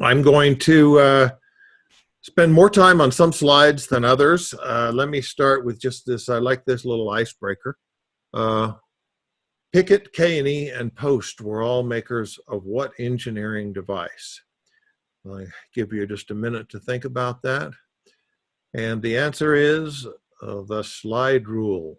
I'm going to spend more time on some slides than others. Let me start with just this. I like this little icebreaker. Pickett, K&E, and Post were all makers of what engineering device? I'll give you just a minute to think about that. And the answer is the slide rule.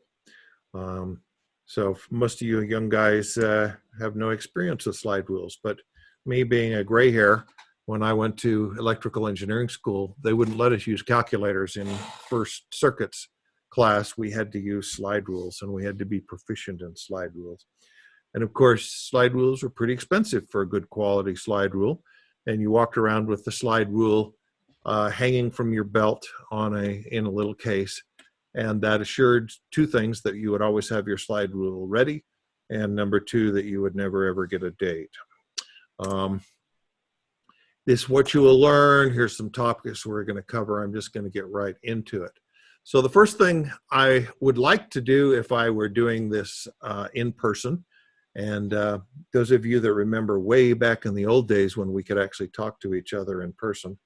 So most of you young guys have no experience with slide rules, but me being a gray hair, when I went to electrical engineering school, they wouldn't let us use calculators in first circuits class. We had to use slide rules, and we had to be proficient in slide rules. And of course, slide rules were pretty expensive for a good quality slide rule. And you walked around with the slide rule hanging from your belt in a little case. And that assured two things: that you would always have your slide rule ready, and number two, that you would never ever get a date. This is what you will learn. Here's some topics we're going to cover. I'm just going to get right into it. So the first thing I would like to do, if I were doing this in person, and those of you that remember way back in the old days when we could actually talk to each other in person,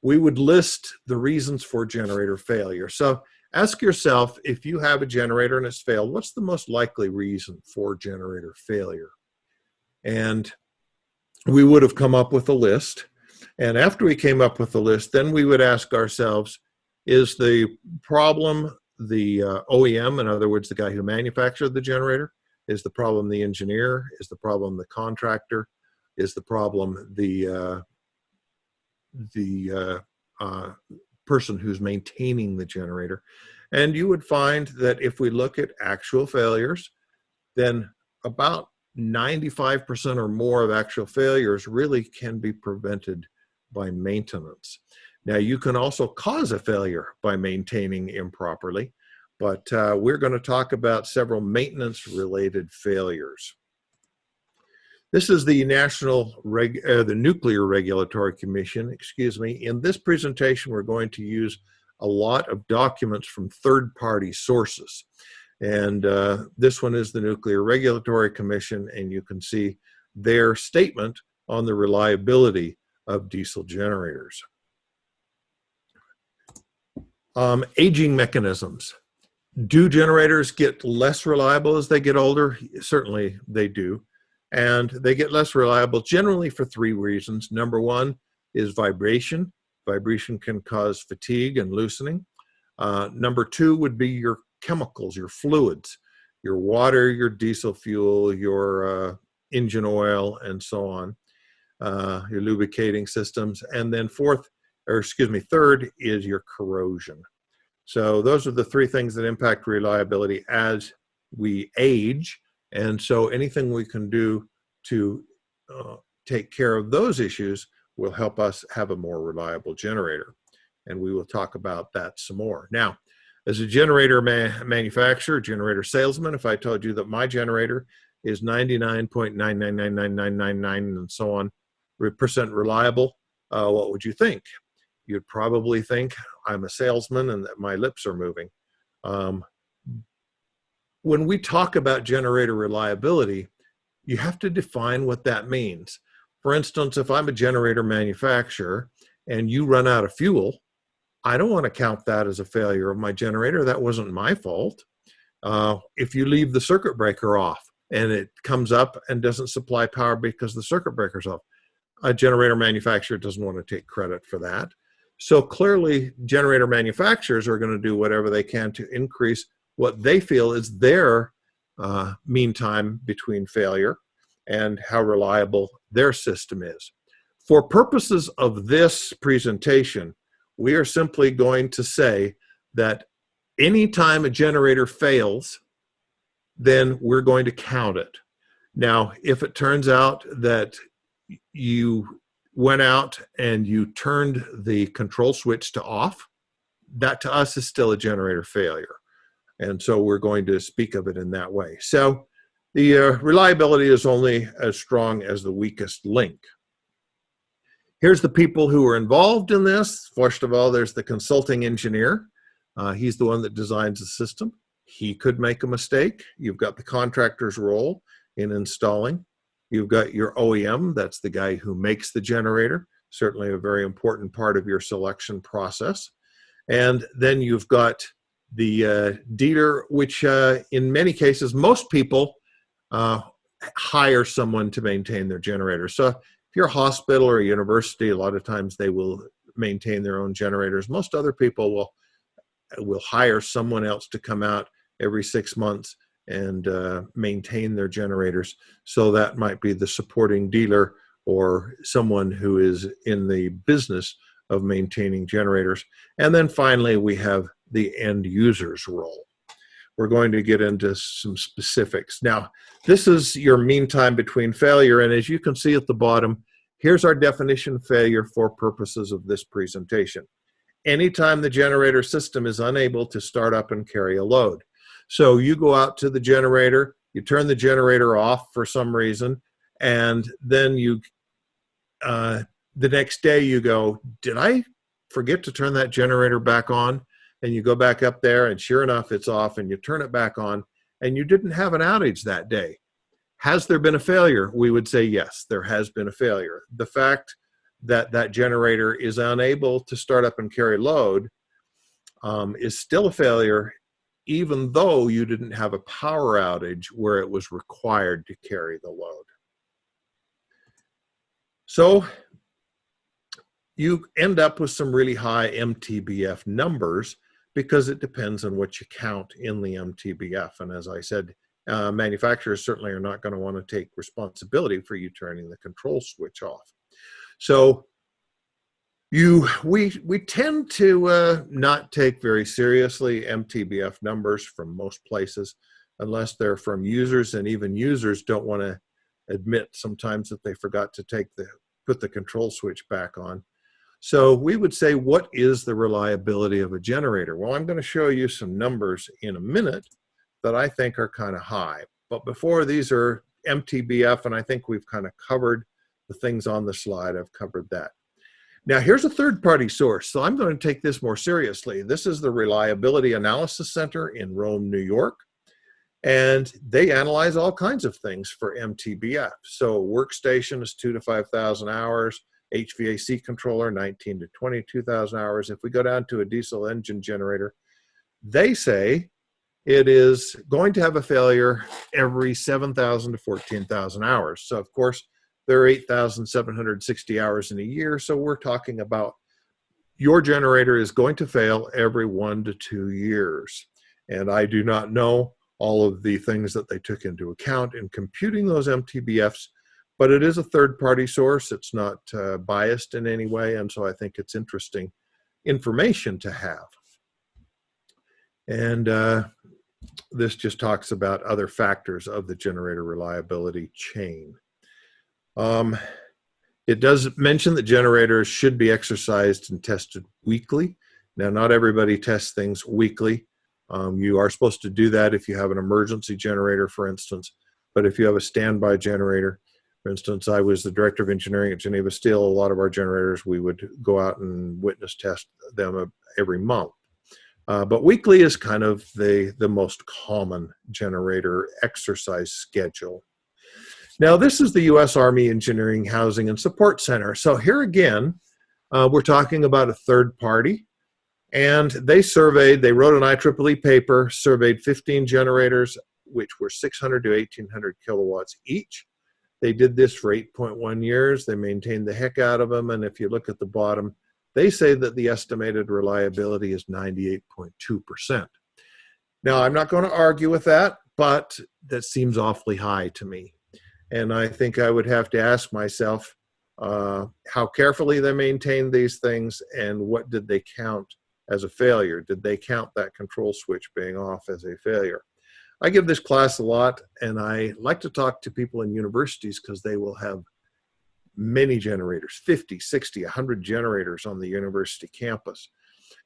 we would list the reasons for generator failure. So ask yourself, if you have a generator and it's failed, what's the most likely reason for generator failure? And we would have come up with a list. And after we came up with the list, then we would ask ourselves, is the problem the OEM, in other words, the guy who manufactured the generator? Is the problem the engineer? Is the problem the contractor? Is the problem the person who's maintaining the generator? And you would find that if we look at actual failures, then about 95% or more of actual failures really can be prevented by maintenance. Now, you can also cause a failure by maintaining improperly, but we're going to talk about several maintenance-related failures. This is the the Nuclear Regulatory Commission, excuse me. In this presentation, we're going to use a lot of documents from third-party sources. And this one is the Nuclear Regulatory Commission, and you can see their statement on the reliability of diesel generators. Aging mechanisms. Do generators get less reliable as they get older? Certainly they do. And they get less reliable generally for three reasons. Number one is vibration. Vibration can cause fatigue and loosening. Number two would be your chemicals, your fluids, your water, your diesel fuel, your engine oil, and so on, your lubricating systems. And then third is your corrosion. So those are the three things that impact reliability as we age. And so anything we can do to take care of those issues will help us have a more reliable generator. And we will talk about that some more. Now, as a generator manufacturer, generator salesman, if I told you that my generator is 99.9999999 and so on percent reliable, what would you think? You'd probably think I'm a salesman and that my lips are moving. When we talk about generator reliability, you have to define what that means. For instance, if I'm a generator manufacturer and you run out of fuel, I don't want to count that as a failure of my generator. That wasn't my fault. If you leave the circuit breaker off and it comes up and doesn't supply power because the circuit breaker's off, a generator manufacturer doesn't want to take credit for that. So clearly, generator manufacturers are going to do whatever they can to increase what they feel is their mean time between failure and how reliable their system is. For purposes of this presentation, we are simply going to say that anytime a generator fails, then we're going to count it. Now, if it turns out that you went out and you turned the control switch to off, that to us is still a generator failure. And so we're going to speak of it in that way. So the reliability is only as strong as the weakest link. Here's the people who are involved in this. First of all, there's the consulting engineer. He's the one that designs the system. He could make a mistake. You've got the contractor's role in installing. You've got your OEM, that's the guy who makes the generator, certainly a very important part of your selection process. And then you've got the dealer, which in many cases, most people hire someone to maintain their generator. So if you're a hospital or a university, a lot of times they will maintain their own generators. Most other people will hire someone else to come out every 6 months and maintain their generators. So that might be the supporting dealer or someone who is in the business of maintaining generators. And then finally, we have the end user's role. We're going to get into some specifics. Now, this is your mean time between failure. And as you can see at the bottom, here's our definition of failure for purposes of this presentation. Anytime the generator system is unable to start up and carry a load. So you go out to the generator, you turn the generator off for some reason, and then the next day you go, did I forget to turn that generator back on? And you go back up there and sure enough, it's off, and you turn it back on and you didn't have an outage that day. Has there been a failure? We would say yes, there has been a failure. The fact that that generator is unable to start up and carry load is still a failure, even though you didn't have a power outage where it was required to carry the load. So you end up with some really high MTBF numbers because it depends on what you count in the MTBF. And as I said, manufacturers certainly are not going to want to take responsibility for you turning the control switch off. So we tend to not take very seriously MTBF numbers from most places unless they're from users, and even users don't want to admit sometimes that they forgot to put the control switch back on. So we would say, what is the reliability of a generator? Well, I'm going to show you some numbers in a minute that I think are kind of high. But before, these are MTBF, and I think we've kind of covered the things on the slide. I've covered that. Now, here's a third-party source, so I'm going to take this more seriously. This is the Reliability Analysis Center in Rome, New York, and they analyze all kinds of things for MTBF. So workstation is 2,000 to 5,000 hours, HVAC controller 19,000 to 22,000 hours. If we go down to a diesel engine generator, they say it is going to have a failure every 7,000 to 14,000 hours. So of course, there are 8,760 hours in a year. So we're talking about your generator is going to fail every 1 to 2 years. And I do not know all of the things that they took into account in computing those MTBFs, but it is a third-party source. It's not biased in any way, and so I think it's interesting information to have. And this just talks about other factors of the generator reliability chain. It does mention that generators should be exercised and tested weekly. Now, not everybody tests things weekly. You are supposed to do that if you have an emergency generator, for instance, but if you have a standby generator, for instance, I was the director of engineering at Geneva Steel. A lot of our generators, we would go out and witness test them every month. But weekly is kind of the most common generator exercise schedule. Now, this is the U.S. Army Engineering Housing and Support Center. So here again, we're talking about a third party. And they wrote an IEEE paper, surveyed 15 generators, which were 600 to 1,800 kilowatts each. They did this for 8.1 years. They maintained the heck out of them. And if you look at the bottom, they say that the estimated reliability is 98.2%. Now, I'm not going to argue with that, but that seems awfully high to me. And I think I would have to ask myself how carefully they maintained these things and what did they count as a failure? Did they count that control switch being off as a failure? I give this class a lot, and I like to talk to people in universities because they will have many generators, 50, 60, 100 generators on the university campus.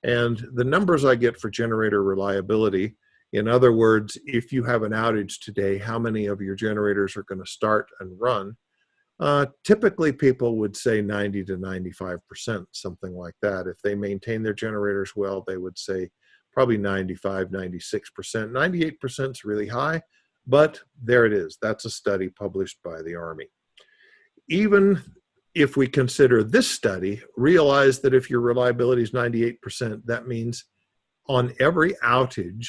And the numbers I get for generator reliability, in other words, if you have an outage today, how many of your generators are going to start and run? Typically, people would say 90 to 95%, something like that. If they maintain their generators well, they would say probably 95, 96%. 98% is really high, but there it is. That's a study published by the Army. even if we consider this study, realize that if your reliability is 98%, that means on every outage,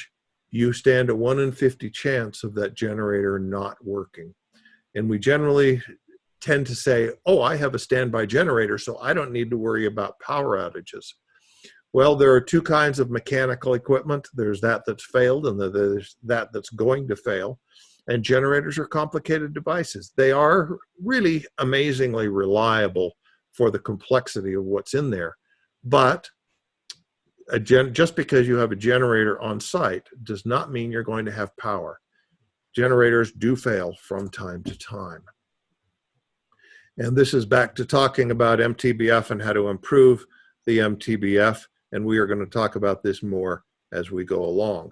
you stand a 1 in 50 chance of that generator not working. And we generally tend to say, oh, I have a standby generator, so I don't need to worry about power outages. Well, there are two kinds of mechanical equipment. There's that that's failed and there's that that's going to fail. And generators are complicated devices. They are really amazingly reliable for the complexity of what's in there. But just because you have a generator on site does not mean you're going to have power. Generators do fail from time to time. And this is back to talking about MTBF and how to improve the MTBF. And we are going to talk about this more as we go along.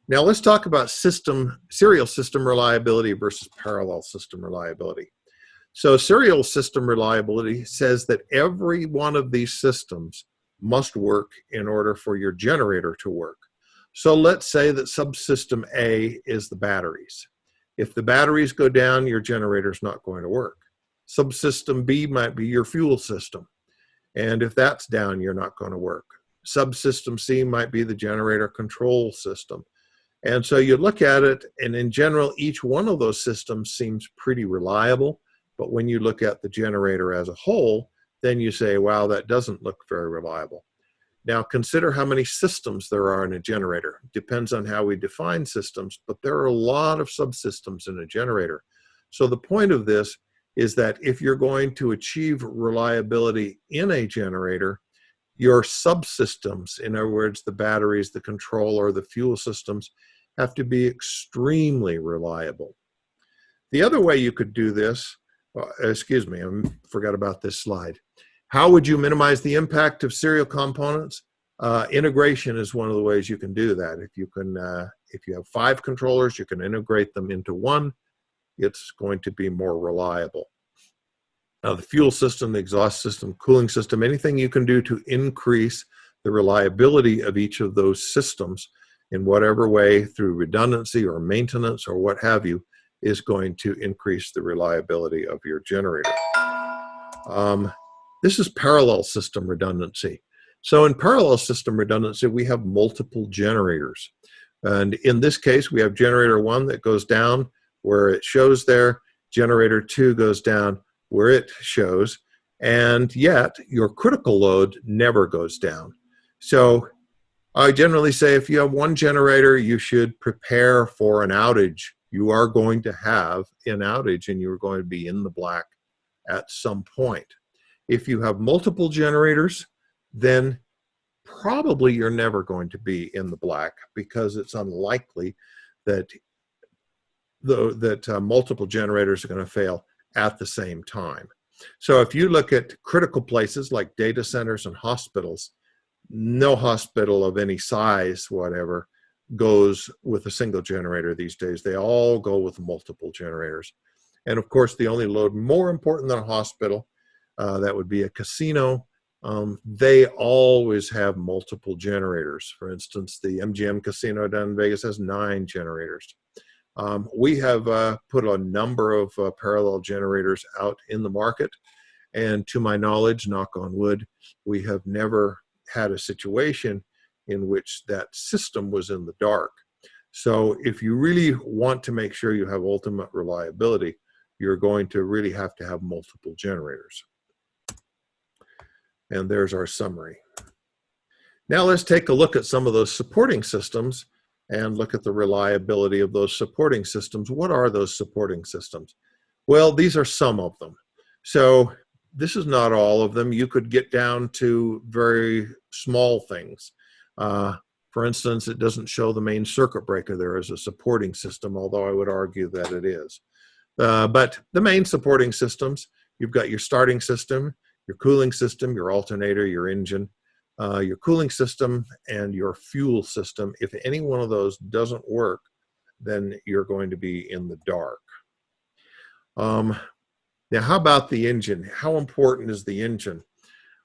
Now let's talk about serial system reliability versus parallel system reliability. So serial system reliability says that every one of these systems must work in order for your generator to work. So let's say that subsystem A is the batteries. If the batteries go down, your generator's not going to work. Subsystem B might be your fuel system. And if that's down, you're not going to work. Subsystem C might be the generator control system. And so you look at it, and in general, each one of those systems seems pretty reliable. But when you look at the generator as a whole, then you say, wow, that doesn't look very reliable. Now consider how many systems there are in a generator. Depends on how we define systems, but there are a lot of subsystems in a generator. So the point of this is that if you're going to achieve reliability in a generator, your subsystems, in other words, the batteries, the controller, the fuel systems, have to be extremely reliable. The other way you could do this, excuse me, I forgot about this slide. How would you minimize the impact of serial components? Integration is one of the ways you can do that. If you have 5 controllers, you can integrate them into one. It's going to be more reliable. Now, the fuel system, the exhaust system, cooling system, anything you can do to increase the reliability of each of those systems in whatever way, through redundancy or maintenance or what have you, is going to increase the reliability of your generator. This is parallel system redundancy. So in parallel system redundancy, we have multiple generators. And in this case, we have generator 1 that goes down where it shows there. Generator 2 goes down where it shows. And yet, your critical load never goes down. So I generally say if you have one generator, you should prepare for an outage. You are going to have an outage and you're going to be in the black at some point. If you have multiple generators, then probably you're never going to be in the black, because it's unlikely that multiple generators are going to fail at the same time. So if you look at critical places like data centers and hospitals, no hospital of any size, whatever, goes with a single generator these days. They all go with multiple generators. And of course, the only load more important than a hospital, that would be a casino. They always have multiple generators. For instance, the MGM casino down in Vegas has 9 generators. We have put a number of parallel generators out in the market. And to my knowledge, knock on wood, we have never had a situation in which that system was in the dark. So if you really want to make sure you have ultimate reliability, you're going to really have to have multiple generators. And there's our summary. Now let's take a look at some of those supporting systems and look at the reliability of those supporting systems. What are those supporting systems? Well, these are some of them. So this is not all of them. You could get down to very small things. For instance, it doesn't show the main circuit breaker there as a supporting system, although I would argue that it is. But the main supporting systems, you've got your starting system, your cooling system, your alternator, your engine, your cooling system, and your fuel system. If any one of those doesn't work, then you're going to be in the dark. Now, how about the engine? How important is the engine?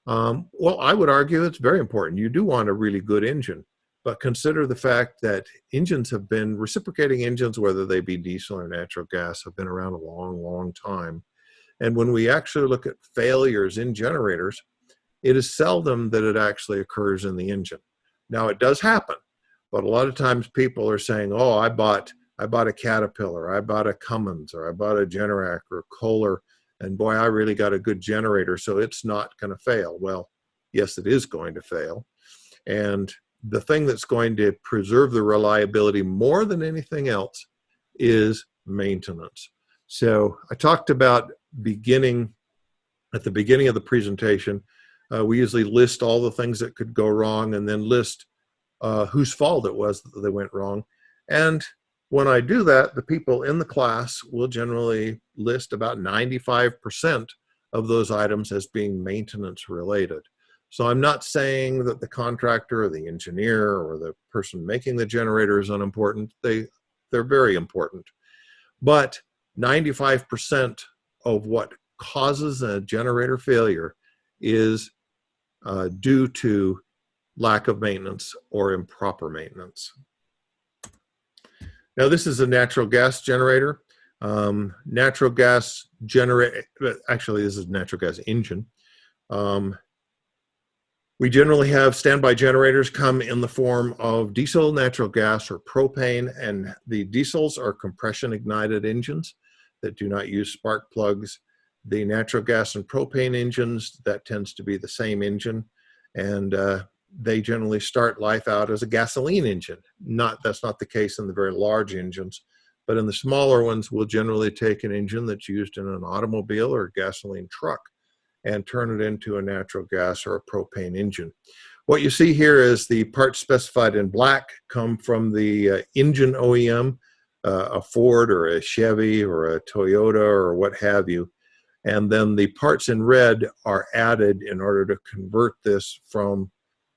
Well, I would argue it's very important. You do want a really good engine, but consider the fact that reciprocating engines, whether they be diesel or natural gas, have been around a long, long time. And when we actually look at failures in generators, it is seldom that it actually occurs in the engine. Now, it does happen, but a lot of times people are saying, oh, I bought a Caterpillar, I bought a Cummins, or I bought a Generac or a Kohler, and boy, I really got a good generator, so it's not going to fail. Well, yes, it is going to fail. And the thing that's going to preserve the reliability more than anything else is maintenance. So I talked about at the beginning of the presentation, we usually list all the things that could go wrong and then list whose fault it was that they went wrong. And when I do that, the people in the class will generally list about 95% of those items as being maintenance related. So I'm not saying that the contractor or the engineer or the person making the generator is unimportant. They're very important. But 95% of what causes a generator failure is due to lack of maintenance or improper maintenance. Now, this is a natural gas generator. Natural gas generator, actually, this is a natural gas engine. We generally have standby generators come in the form of diesel, natural gas, or propane, and the diesels are compression ignited engines that do not use spark plugs. The natural gas and propane engines, that tends to be the same engine, and they generally start life out as a gasoline engine. That's not the case in the very large engines, but in the smaller ones, we'll generally take an engine that's used in an automobile or a gasoline truck and turn it into a natural gas or a propane engine. What you see here is the parts specified in black come from the engine OEM, a Ford or a Chevy or a Toyota or what have you. And then the parts in red are added in order to convert this from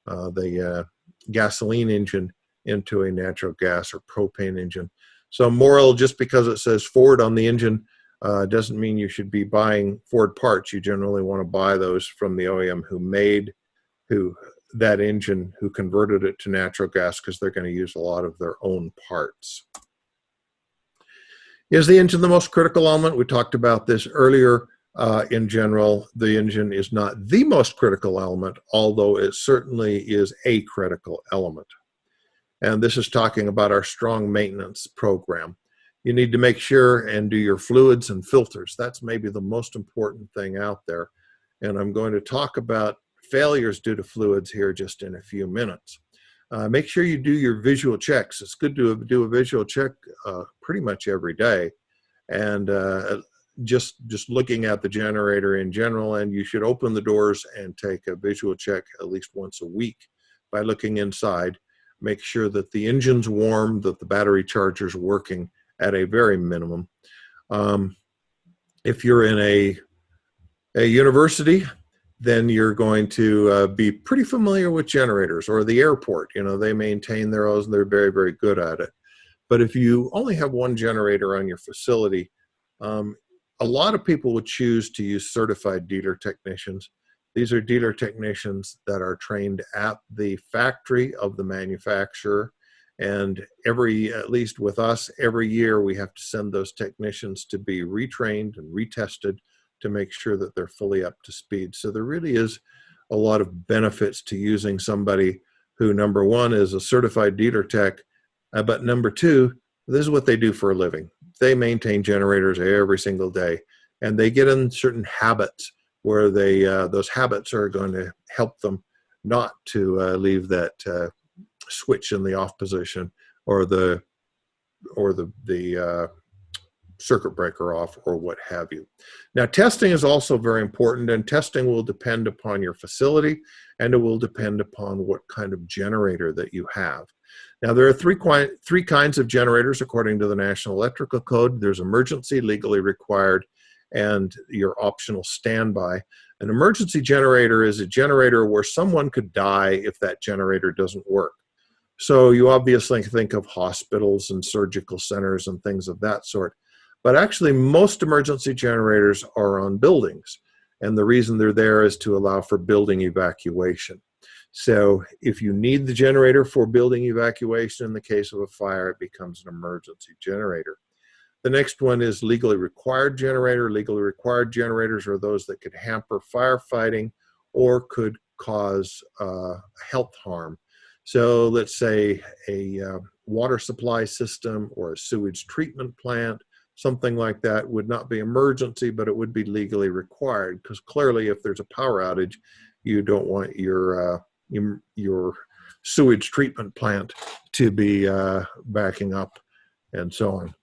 the gasoline engine into a natural gas or propane engine. So moral, just because it says Ford on the engine doesn't mean you should be buying Ford parts. You generally want to buy those from the OEM who made that engine, who converted it to natural gas, because they're going to use a lot of their own parts. Is the engine the most critical element? We talked about this earlier. In general, the engine is not the most critical element, although it certainly is a critical element. And this is talking about our strong maintenance program. You need to make sure and do your fluids and filters. That's maybe the most important thing out there. And I'm going to talk about failures due to fluids here just in a few minutes. Make sure you do your visual checks. It's good to do a visual check pretty much every day. And just looking at the generator in general, and you should open the doors and take a visual check at least once a week by looking inside. Make sure that the engine's warm, that the battery charger's working at a very minimum. If you're in a university, then you're going to be pretty familiar with generators, or the airport. You know, they maintain their own, and they're very, very good at it. But if you only have one generator on your facility, a lot of people would choose to use certified dealer technicians. These are dealer technicians that are trained at the factory of the manufacturer. And at least with us, every year we have to send those technicians to be retrained and retested to make sure that they're fully up to speed. So there really is a lot of benefits to using somebody who, number one, is a certified dealer tech, but number two, this is what they do for a living. They maintain generators every single day, and they get in certain habits where those habits are going to help them not to leave that switch in the off position, or the circuit breaker off, or what have you. Now, testing is also very important, and testing will depend upon your facility, and it will depend upon what kind of generator that you have. Now, there are three kinds of generators according to the National Electrical Code. There's emergency, legally required, and your optional standby. An emergency generator is a generator where someone could die if that generator doesn't work. So you obviously think of hospitals and surgical centers and things of that sort. But actually, most emergency generators are on buildings. And the reason they're there is to allow for building evacuation. So if you need the generator for building evacuation in the case of a fire, it becomes an emergency generator. The next one is legally required generator. Legally required generators are those that could hamper firefighting or could cause health harm. So let's say a water supply system or a sewage treatment plant, something like that would not be emergency, but it would be legally required, because clearly if there's a power outage, you don't want your sewage treatment plant to be backing up and so on.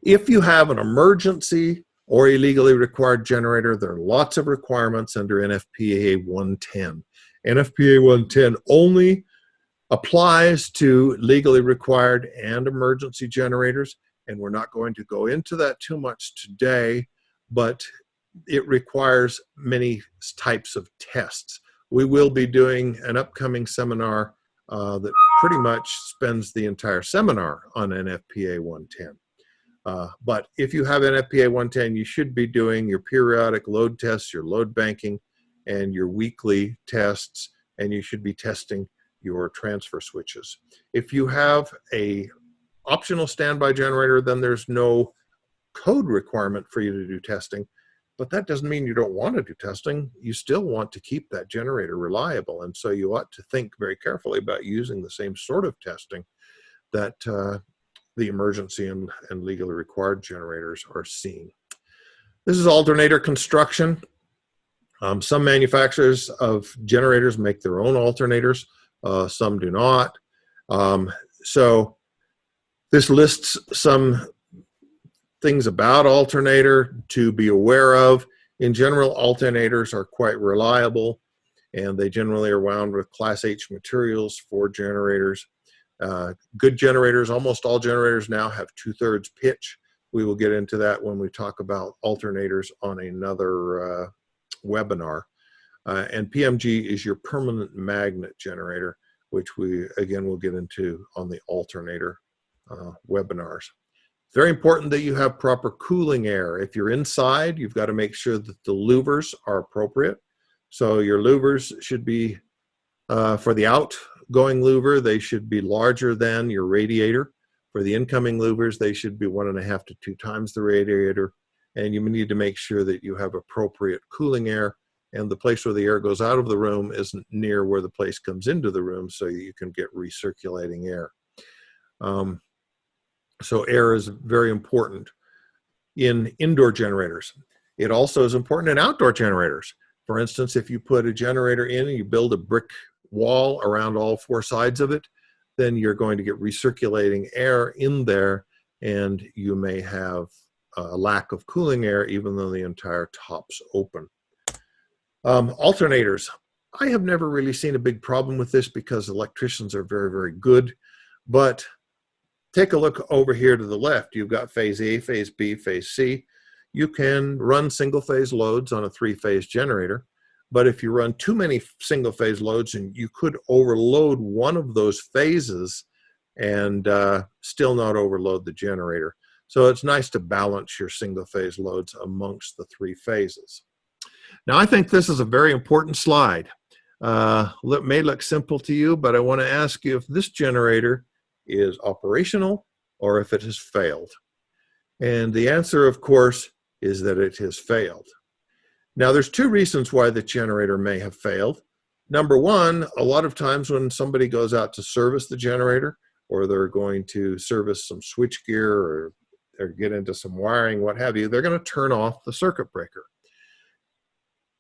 If you have an emergency or a legally required generator, there are lots of requirements under NFPA 110. NFPA 110 only applies to legally required and emergency generators, and we're not going to go into that too much today, but it requires many types of tests. We will be doing an upcoming seminar that pretty much spends the entire seminar on NFPA 110. But if you have NFPA 110, you should be doing your periodic load tests, your load banking, and your weekly tests, and you should be testing your transfer switches. If you have a optional standby generator, then there's no code requirement for you to do testing, but that doesn't mean you don't want to do testing. You still want to keep that generator reliable, and so you ought to think very carefully about using the same sort of testing that the emergency and legally required generators are seeing. This is alternator construction. Some manufacturers of generators make their own alternators. Some do not. So this lists some things about alternator to be aware of. In general, alternators are quite reliable, and they generally are wound with Class H materials for generators. Good generators, almost all generators now have 2/3 pitch. We will get into that when we talk about alternators on another webinar. And PMG is your permanent magnet generator, which we, again, will get into on the alternator webinars. Very important that you have proper cooling air. If you're inside, you've got to make sure that the louvers are appropriate. So your louvers should be, for the outgoing louver, they should be larger than your radiator. For the incoming louvers, they should be 1.5 to 2 times the radiator. And you need to make sure that you have appropriate cooling air, and the place where the air goes out of the room isn't near where the place comes into the room, so you can get recirculating air. So air is very important in indoor generators. It also is important in outdoor generators. For instance, if you put a generator in and you build a brick wall around all 4 sides of it, then you're going to get recirculating air in there, and you may have a lack of cooling air even though the entire top's open. Alternators. I have never really seen a big problem with this because electricians are very, very good, but take a look over here to the left. You've got phase A, phase B, phase C. You can run single-phase loads on a 3-phase generator, but if you run too many single-phase loads, and you could overload one of those phases and still not overload the generator. So it's nice to balance your single-phase loads amongst the 3 phases. Now, I think this is a very important slide. It may look simple to you, but I want to ask you if this generator is operational or if it has failed. And the answer, of course, is that it has failed. Now, there's 2 reasons why the generator may have failed. Number one, a lot of times when somebody goes out to service the generator, or they're going to service some switchgear or get into some wiring, what have you, they're going to turn off the circuit breaker.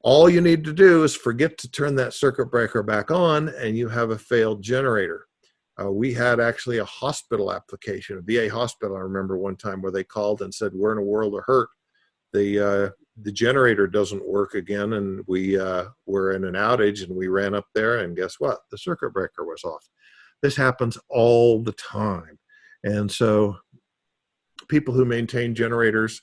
All you need to do is forget to turn that circuit breaker back on, and you have a failed generator. We had actually a hospital application, a VA hospital, I remember one time, where they called and said, we're in a world of hurt. The generator doesn't work again, and we were in an outage, and we ran up there, and guess what? The circuit breaker was off. This happens all the time. And so people who maintain generators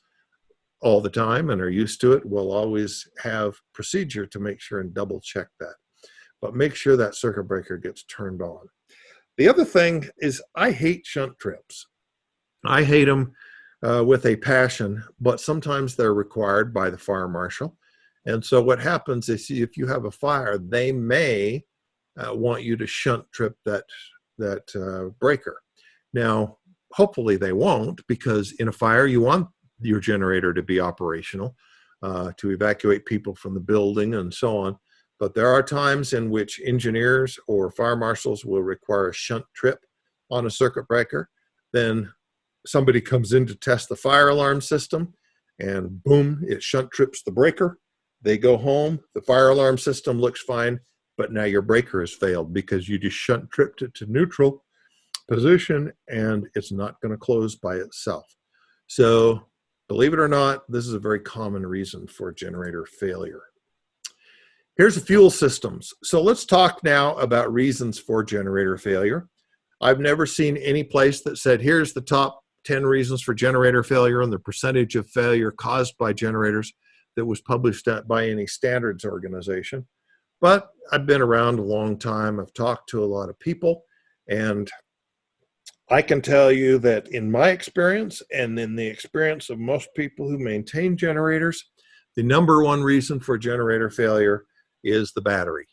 all the time and are used to it will always have procedure to make sure and double check that. But make sure that circuit breaker gets turned on. The other thing is, I hate shunt trips. I hate them with a passion, but sometimes they're required by the fire marshal. And so what happens is, if you have a fire, they may want you to shunt trip that breaker. Now, hopefully they won't, because in a fire, you want your generator to be operational to evacuate people from the building and so on. But there are times in which engineers or fire marshals will require a shunt trip on a circuit breaker. Then somebody comes in to test the fire alarm system, and boom, it shunt trips the breaker. They go home, the fire alarm system looks fine, but now your breaker has failed because you just shunt tripped it to neutral position, and it's not going to close by itself. So believe it or not, this is a very common reason for generator failure. Here's the fuel systems. So let's talk now about reasons for generator failure. I've never seen any place that said, here's the top 10 reasons for generator failure and the percentage of failure caused by generators that was published by any standards organization. But I've been around a long time. I've talked to a lot of people, and I can tell you that in my experience and in the experience of most people who maintain generators, the number one reason for generator failure is the battery.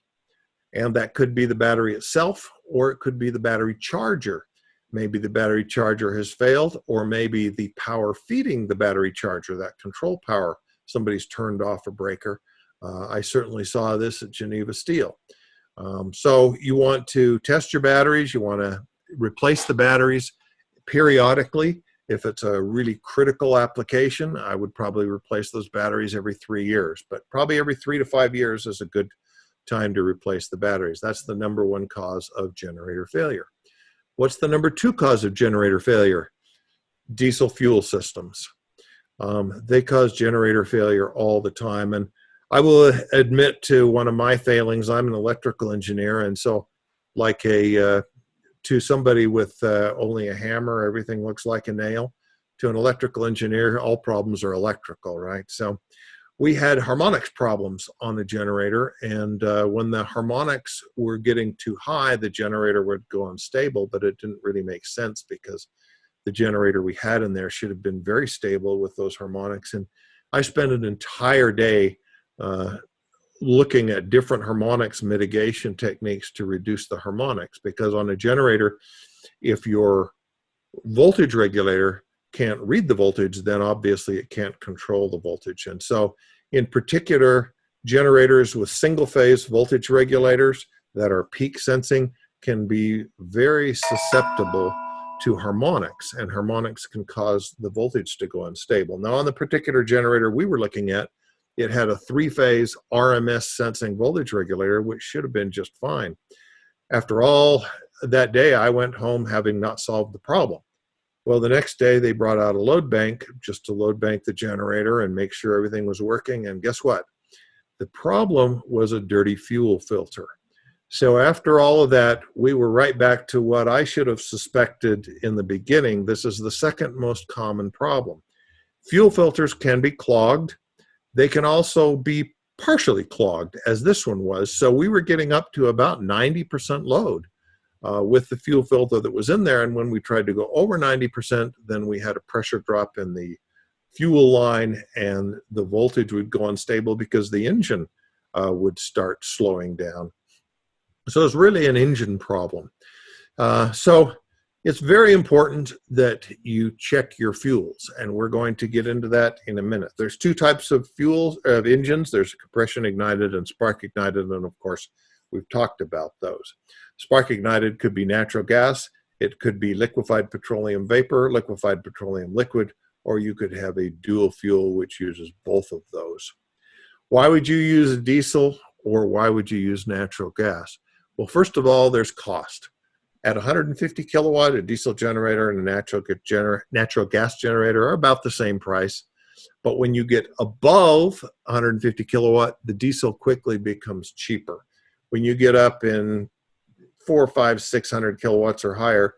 And that could be the battery itself, or it could be the battery charger. Maybe the battery charger has failed, or maybe the power feeding the battery charger, that control power, somebody's turned off a breaker. I certainly saw this at Geneva Steel. So you want to test your batteries. You want to replace the batteries periodically. If it's a really critical application, I would probably replace those batteries every 3 years, but probably every 3 to 5 years is a good time to replace the batteries. That's the number one cause of generator failure. What's the number two cause of generator failure? Diesel fuel systems. They cause generator failure all the time. And I will admit to one of my failings. I'm an electrical engineer, and so like to somebody with only a hammer, everything looks like a nail. To an electrical engineer, all problems are electrical, right? So we had harmonics problems on the generator, and when the harmonics were getting too high, the generator would go unstable, but it didn't really make sense because the generator we had in there should have been very stable with those harmonics. And I spent an entire day looking at different harmonics mitigation techniques to reduce the harmonics, because on a generator, if your voltage regulator can't read the voltage, then obviously it can't control the voltage. And so in particular, generators with single phase voltage regulators that are peak sensing can be very susceptible to harmonics, and harmonics can cause the voltage to go unstable. Now, on the particular generator we were looking at, it had a 3-phase RMS sensing voltage regulator, which should have been just fine. After all, that day I went home having not solved the problem. Well, the next day they brought out a load bank just to load bank the generator and make sure everything was working. And guess what? The problem was a dirty fuel filter. So after all of that, we were right back to what I should have suspected in the beginning. This is the second most common problem. Fuel filters can be clogged. They can also be partially clogged, as this one was. So we were getting up to about 90% load with the fuel filter that was in there. And when we tried to go over 90%, then we had a pressure drop in the fuel line, and the voltage would go unstable because the engine would start slowing down. So it's really an engine problem. So it's very important that you check your fuels, and we're going to get into that in a minute. There's two types of fuels, of engines. There's compression ignited and spark ignited, and of course, we've talked about those. Spark ignited could be natural gas, it could be liquefied petroleum vapor, liquefied petroleum liquid, or you could have a dual fuel which uses both of those. Why would you use a diesel, or why would you use natural gas? Well, first of all, there's cost. At 150 kilowatt, a diesel generator and a natural gas generator are about the same price. But when you get above 150 kilowatt, the diesel quickly becomes cheaper. When you get up in 400, 500, 600 kilowatts or higher,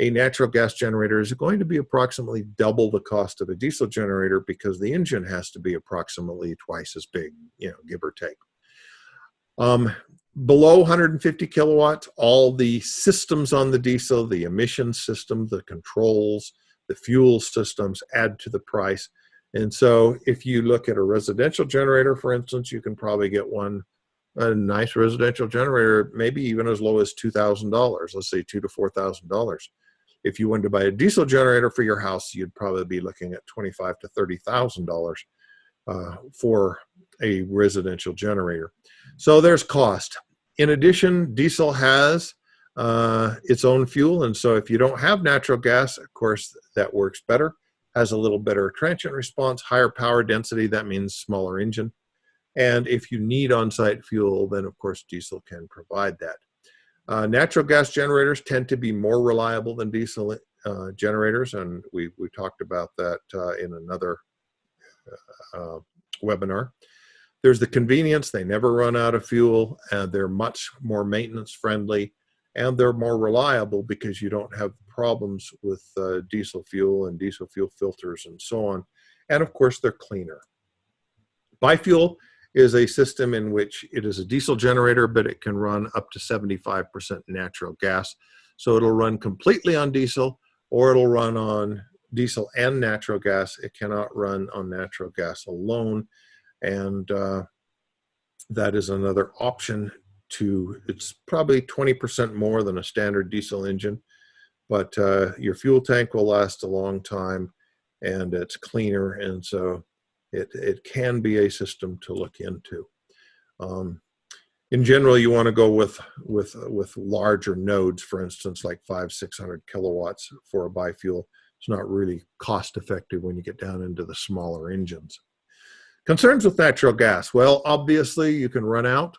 a natural gas generator is going to be approximately double the cost of a diesel generator, because the engine has to be approximately twice as big, give or take. Below 150 kilowatts, all the systems on the diesel, the emission system, the controls, the fuel systems add to the price. And so if you look at a residential generator, for instance, you can probably get a nice residential generator, maybe even as low as $2,000, let's say $2,000 to $4,000. If you wanted to buy a diesel generator for your house, you'd probably be looking at $25,000 to $30,000 for a residential generator. So there's cost. In addition, diesel has its own fuel, and so if you don't have natural gas, of course, that works better, has a little better transient response, higher power density, that means smaller engine. And if you need on-site fuel, then of course diesel can provide that. Natural gas generators tend to be more reliable than diesel generators, and we talked about that in another webinar. There's the convenience, they never run out of fuel, and they're much more maintenance friendly, and they're more reliable because you don't have problems with diesel fuel and diesel fuel filters and so on. And of course, they're cleaner. Biofuel is a system in which it is a diesel generator, but it can run up to 75% natural gas. So it'll run completely on diesel, or it'll run on diesel and natural gas. It cannot run on natural gas alone. And that is another option it's probably 20% more than a standard diesel engine, but your fuel tank will last a long time, and it's cleaner, and so it can be a system to look into. In general, you want to go with larger nodes, for instance, like 500-600 kilowatts for a biofuel. It's not really cost effective when you get down into the smaller engines. Concerns with natural gas. Well, obviously you can run out.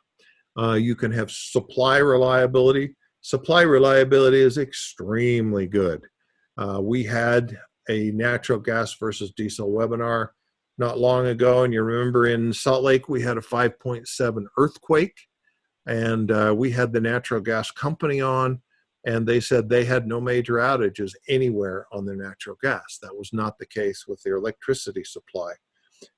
You can have supply reliability. Supply reliability is extremely good. We had a natural gas versus diesel webinar not long ago, and you remember in Salt Lake we had a 5.7 earthquake, and we had the natural gas company on, and they said they had no major outages anywhere on their natural gas. That was not the case with their electricity supply.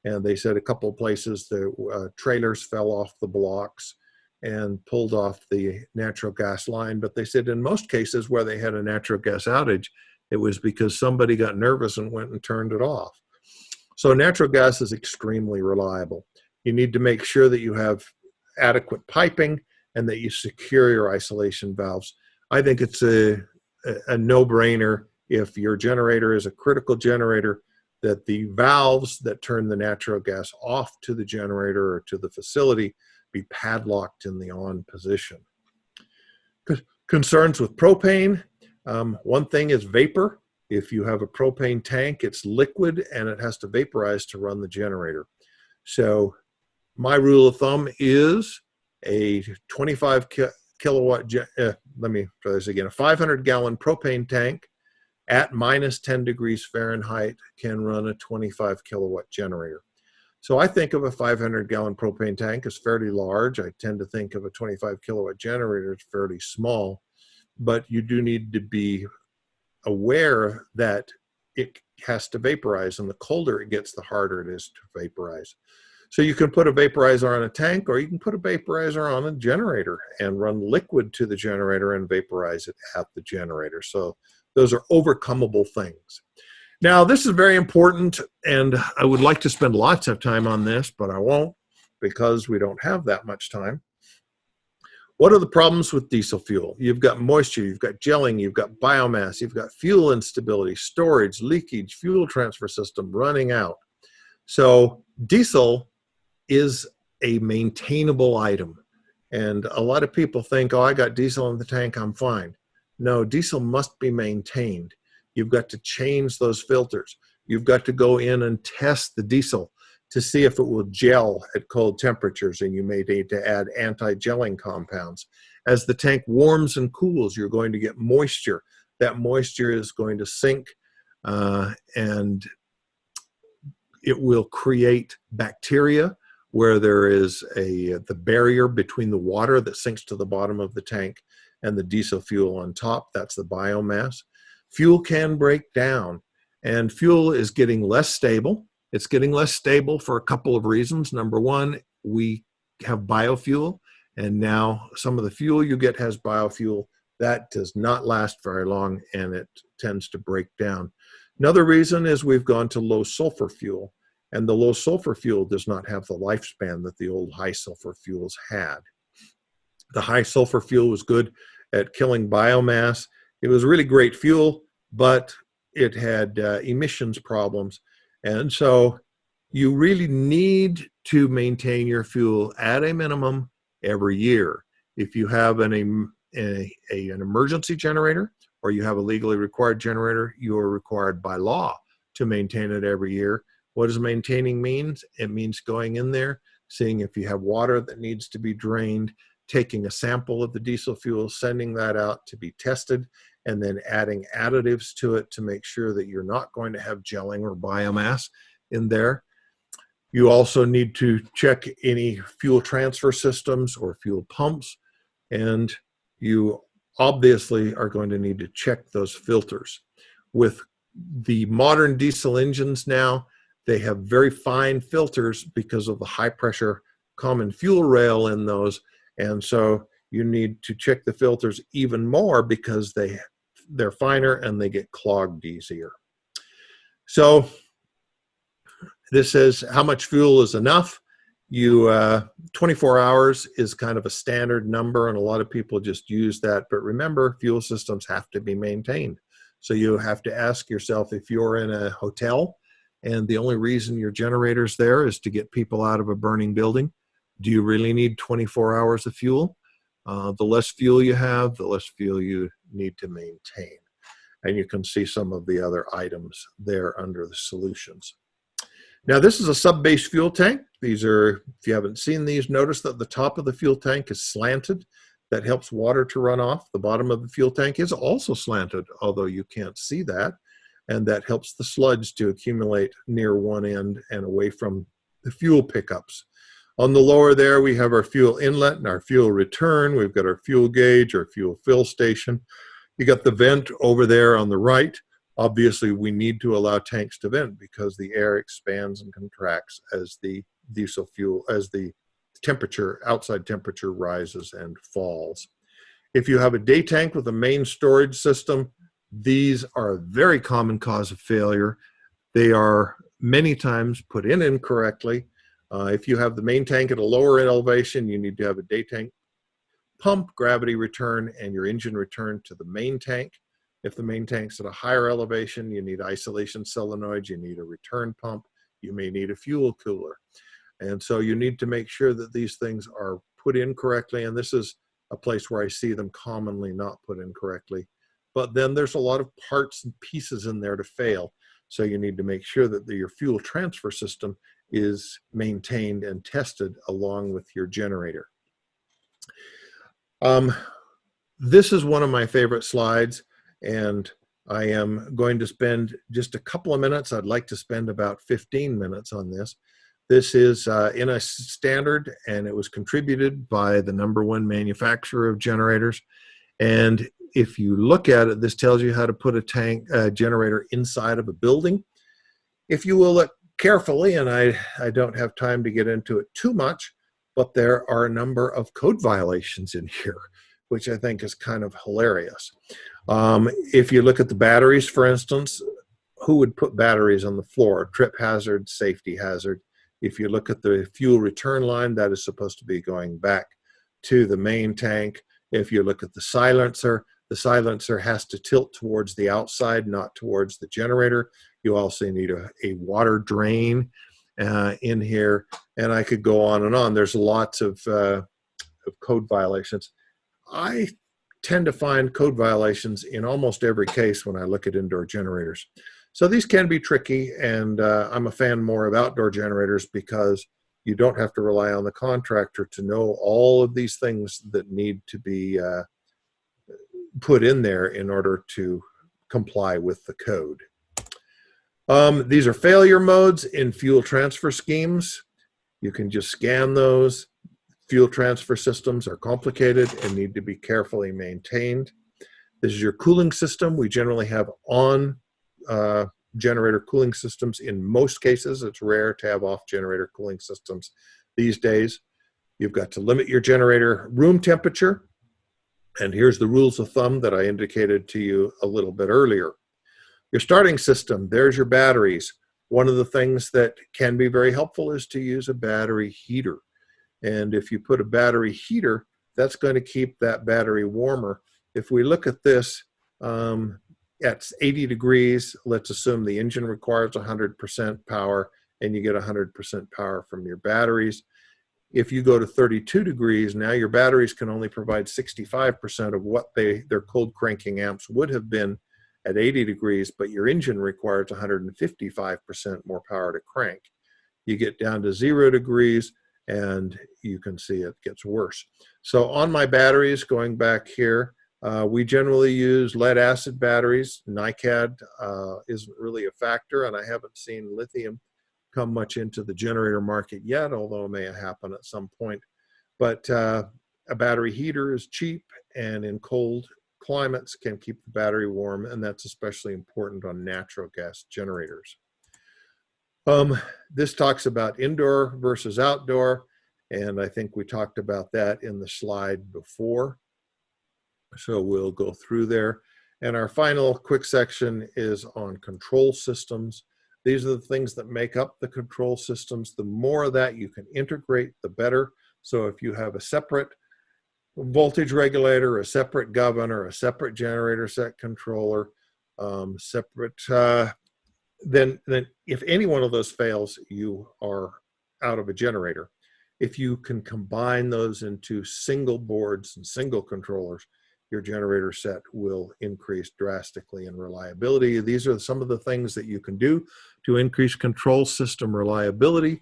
And they said a couple of places the trailers fell off the blocks and pulled off the natural gas line. But they said in most cases where they had a natural gas outage, it was because somebody got nervous and went and turned it off. So natural gas is extremely reliable. You need to make sure that you have adequate piping and that you secure your isolation valves. I think it's a no-brainer if your generator is a critical generator that the valves that turn the natural gas off to the generator or to the facility be padlocked in the on position. Concerns with propane. One thing is vapor. If you have a propane tank, it's liquid and it has to vaporize to run the generator. So my rule of thumb is a 25 kilowatt, let me try this again, a 500-gallon propane tank at minus 10 degrees Fahrenheit can run a 25 kilowatt generator. So I think of a 500-gallon propane tank as fairly large. I tend to think of a 25 kilowatt generator as fairly small, but you do need to be aware that it has to vaporize, and the colder it gets, the harder it is to vaporize. So you can put a vaporizer on a tank, or you can put a vaporizer on a generator and run liquid to the generator and vaporize it at the generator. So those are overcomable things. Now, this is very important, and I would like to spend lots of time on this, but I won't because we don't have that much time. What are the problems with diesel fuel? You've got moisture, you've got gelling, you've got biomass, you've got fuel instability, storage, leakage, fuel transfer system running out. So diesel is a maintainable item. And a lot of people think, oh, I got diesel in the tank, I'm fine. No, diesel must be maintained. You've got to change those filters. You've got to go in and test the diesel to see if it will gel at cold temperatures, and you may need to add anti-gelling compounds. As the tank warms and cools, you're going to get moisture. That moisture is going to sink and it will create bacteria where there is the barrier between the water that sinks to the bottom of the tank and the diesel fuel on top. That's the biomass. Fuel can break down, and fuel is getting less stable. It's getting less stable for a couple of reasons. Number one, we have biofuel, and now some of the fuel you get has biofuel. That does not last very long, and it tends to break down. Another reason is we've gone to low sulfur fuel, and the low sulfur fuel does not have the lifespan that the old high sulfur fuels had. The high sulfur fuel was good at killing biomass. It was really great fuel, but it had emissions problems. And so you really need to maintain your fuel at a minimum every year. If you have an emergency generator or you have a legally required generator, you are required by law to maintain it every year. What does maintaining means? It means going in there, seeing if you have water that needs to be drained, taking a sample of the diesel fuel, sending that out to be tested, and then adding additives to it to make sure that you're not going to have gelling or biomass in there. You also need to check any fuel transfer systems or fuel pumps, and you obviously are going to need to check those filters. With the modern diesel engines now, they have very fine filters because of the high pressure common fuel rail in those, and so you need to check the filters even more because they're finer and they get clogged easier. So this says how much fuel is enough. 24 hours is kind of a standard number, and a lot of people just use that. But remember, fuel systems have to be maintained. So you have to ask yourself, if you're in a hotel and the only reason your generator's there is to get people out of a burning building, do you really need 24 hours of fuel? The less fuel you have, the less fuel you need to maintain. And you can see some of the other items there under the solutions. Now, this is a sub-base fuel tank. These are, if you haven't seen these, notice that the top of the fuel tank is slanted. That helps water to run off. The bottom of the fuel tank is also slanted, although you can't see that. And that helps the sludge to accumulate near one end and away from the fuel pickups. On the lower there, we have our fuel inlet and our fuel return. We've got our fuel gauge, our fuel fill station. You got the vent over there on the right. Obviously, we need to allow tanks to vent because the air expands and contracts as the diesel fuel, as the temperature, outside temperature rises and falls. If you have a day tank with a main storage system, these are a very common cause of failure. They are many times put in incorrectly. If you have the main tank at a lower elevation, you need to have a day tank pump, gravity return, and your engine return to the main tank. If the main tank's at a higher elevation, you need isolation solenoids, you need a return pump, you may need a fuel cooler. And so you need to make sure that these things are put in correctly, and this is a place where I see them commonly not put in correctly. But then there's a lot of parts and pieces in there to fail, so you need to make sure that your fuel transfer system is maintained and tested along with your generator. This is one of my favorite slides, and I am going to spend just a couple of minutes. I'd like to spend about 15 minutes on this. This is in a standard, and it was contributed by the #1 manufacturer of generators. And if you look at it, this tells you how to put a generator inside of a building. If you will look carefully, and I don't have time to get into it too much, but there are a number of code violations in here, which I think is kind of hilarious. If you look at the batteries, for instance, who would put batteries on the floor? Trip hazard, safety hazard. If you look at the fuel return line, that is supposed to be going back to the main tank. If you look at the silencer has to tilt towards the outside, not towards the generator. You also need a water drain in here, and I could go on and on. There's lots of code violations. I tend to find code violations in almost every case when I look at indoor generators. So these can be tricky, and I'm a fan more of outdoor generators because you don't have to rely on the contractor to know all of these things that need to be put in there in order to comply with the code. These are failure modes in fuel transfer schemes. You can just scan those. Fuel transfer systems are complicated and need to be carefully maintained. This is your cooling system. We generally have on generator cooling systems in most cases. It's rare to have off generator cooling systems these days. You've got to limit your generator room temperature. And here's the rules of thumb that I indicated to you a little bit earlier. Your starting system, there's your batteries. One of the things that can be very helpful is to use a battery heater. And if you put a battery heater, that's going to keep that battery warmer. If we look at this, at 80 degrees, let's assume the engine requires 100% power and you get 100% power from your batteries. If you go to 32 degrees, now your batteries can only provide 65% of what their cold cranking amps would have been at 80 degrees, but your engine requires 155% more power to crank. You get down to 0 degrees and you can see it gets worse. So on my batteries, going back here, we generally use lead acid batteries. NiCad isn't really a factor, and I haven't seen lithium come much into the generator market yet, although it may happen at some point. But a battery heater is cheap, and in cold climates can keep the battery warm, and that's especially important on natural gas generators. This talks about indoor versus outdoor, and I think we talked about that in the slide before. So we'll go through there. And our final quick section is on control systems. These are the things that make up the control systems. The more of that you can integrate, the better. So if you have a separate voltage regulator, a separate governor, a separate generator set controller, then if any one of those fails, you are out of a generator. If you can combine those into single boards and single controllers, your generator set will increase drastically in reliability. These are some of the things that you can do to increase control system reliability.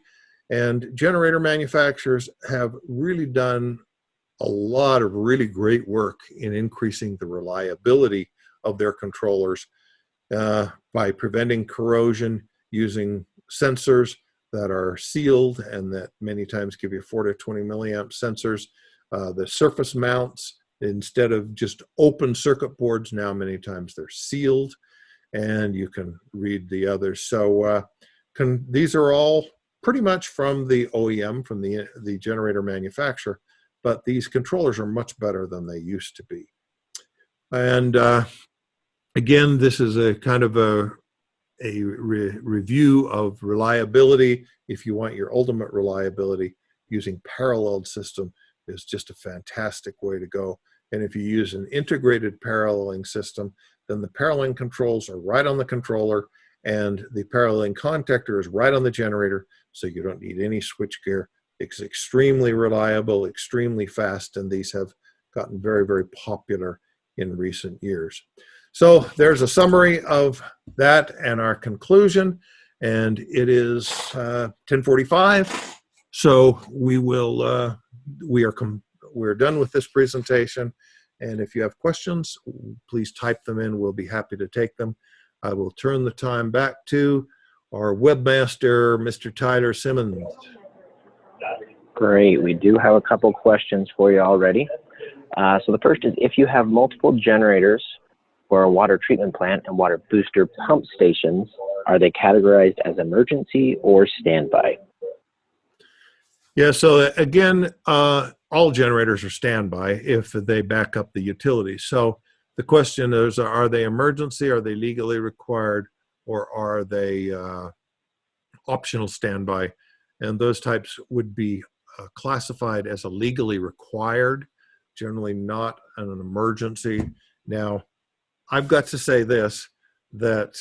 And generator manufacturers have really done a lot of really great work in increasing the reliability of their controllers by preventing corrosion using sensors that are sealed and that many times give you 4 to 20 milliamp sensors. The surface mounts, instead of just open circuit boards, now many times they're sealed, and you can read the others. So these are all pretty much from the OEM, from the generator manufacturer, but these controllers are much better than they used to be. And again, this is a kind of a review of reliability. If you want your ultimate reliability, using paralleled system is just a fantastic way to go. And if you use an integrated paralleling system, then the paralleling controls are right on the controller and the paralleling contactor is right on the generator, so you don't need any switchgear. It's extremely reliable, extremely fast, and these have gotten very, very popular in recent years. So there's a summary of that and our conclusion, and it is 10:45. So we're done with this presentation, and if you have questions, please type them in. We'll be happy to take them. I will turn the time back to our webmaster, Mr. Tyler Simmons. Great. We do have a couple questions for you already. So the first is, if you have multiple generators for a water treatment plant and water booster pump stations, are they categorized as emergency or standby? Yeah, so again, all generators are standby if they back up the utility. So the question is, are they emergency, are they legally required, or are they optional standby? And those types would be classified as a legally required, generally not an emergency. Now, I've got to say this, that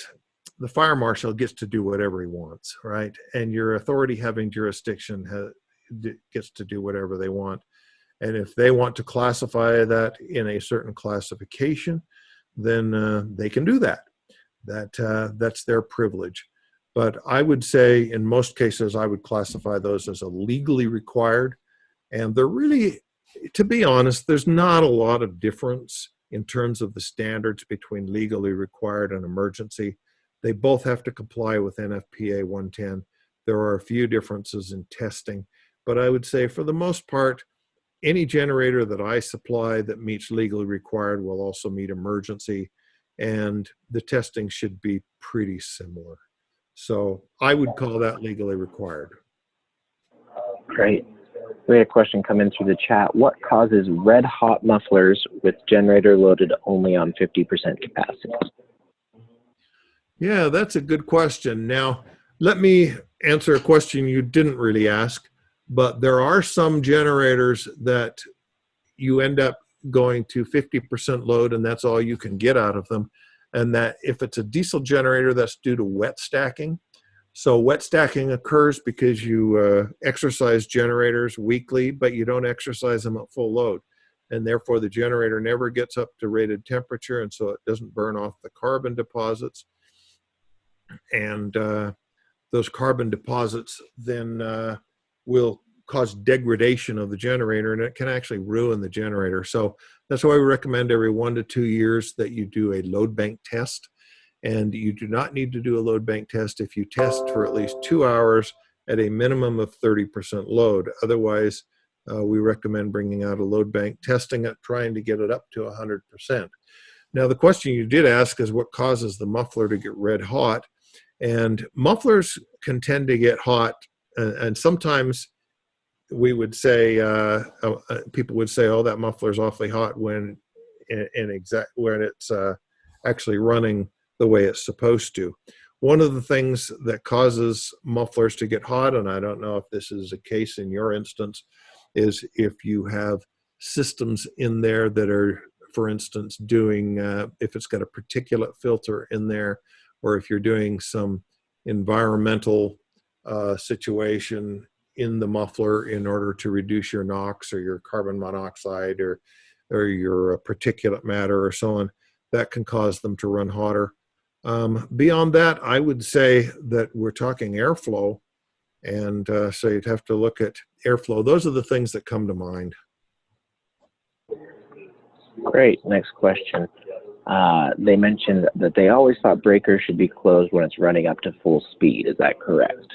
the fire marshal gets to do whatever he wants, right? And your authority having jurisdiction gets to do whatever they want. And if they want to classify that in a certain classification, then they can do that. That's their privilege. But I would say in most cases, I would classify those as a legally required. And they're really, to be honest, there's not a lot of difference in terms of the standards between legally required and emergency. They both have to comply with NFPA 110. There are a few differences in testing, but I would say for the most part, any generator that I supply that meets legally required will also meet emergency, and the testing should be pretty similar. So I would call that legally required. Great. We had a question come in through the chat. What causes red hot mufflers with generator loaded only on 50% capacity? Yeah, that's a good question. Now, let me answer a question you didn't really ask, but there are some generators that you end up going to 50% load and that's all you can get out of them. and that if it's a diesel generator, that's due to wet stacking. So wet stacking occurs because you exercise generators weekly, but you don't exercise them at full load. And therefore the generator never gets up to rated temperature, and so it doesn't burn off the carbon deposits. And those carbon deposits then will cause degradation of the generator, and it can actually ruin the generator. So that's why we recommend every 1 to 2 years that you do a load bank test. And you do not need to do a load bank test if you test for at least 2 hours at a minimum of 30% load. Otherwise, we recommend bringing out a load bank, testing it, trying to get it up to 100%. Now, the question you did ask is what causes the muffler to get red hot? And mufflers can tend to get hot, and sometimes we would say, people would say, oh, that muffler's awfully hot when it's actually running the way it's supposed to. One of the things that causes mufflers to get hot, and I don't know if this is a case in your instance, is if you have systems in there that are, for instance, doing, if it's got a particulate filter in there, or if you're doing some environmental situation in the muffler in order to reduce your NOx or your carbon monoxide or your particulate matter or so on, that can cause them to run hotter. Beyond that, I would say that we're talking airflow, and so you'd have to look at airflow. Those are the things that come to mind. Great. Next question. They mentioned that they always thought breakers should be closed when it's running up to full speed. Is that correct?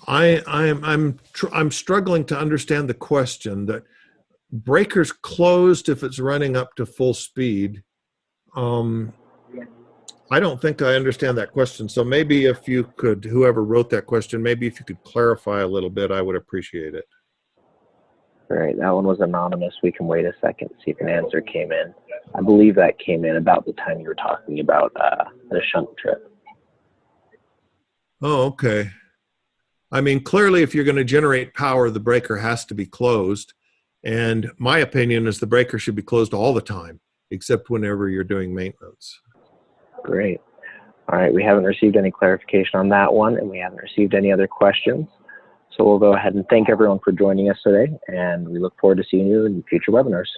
I'm struggling to understand the question. That breakers closed if it's running up to full speed. I don't think I understand that question. So maybe if you could, whoever wrote that question, maybe if you could clarify a little bit, I would appreciate it. All right, that one was anonymous. We can wait a second to see if an answer came in. I believe that came in about the time you were talking about the shunt trip. Oh, okay. I mean, clearly, if you're going to generate power, the breaker has to be closed. And my opinion is the breaker should be closed all the time, except whenever you're doing maintenance. Great. All right, we haven't received any clarification on that one, and we haven't received any other questions. So we'll go ahead and thank everyone for joining us today, and we look forward to seeing you in future webinars.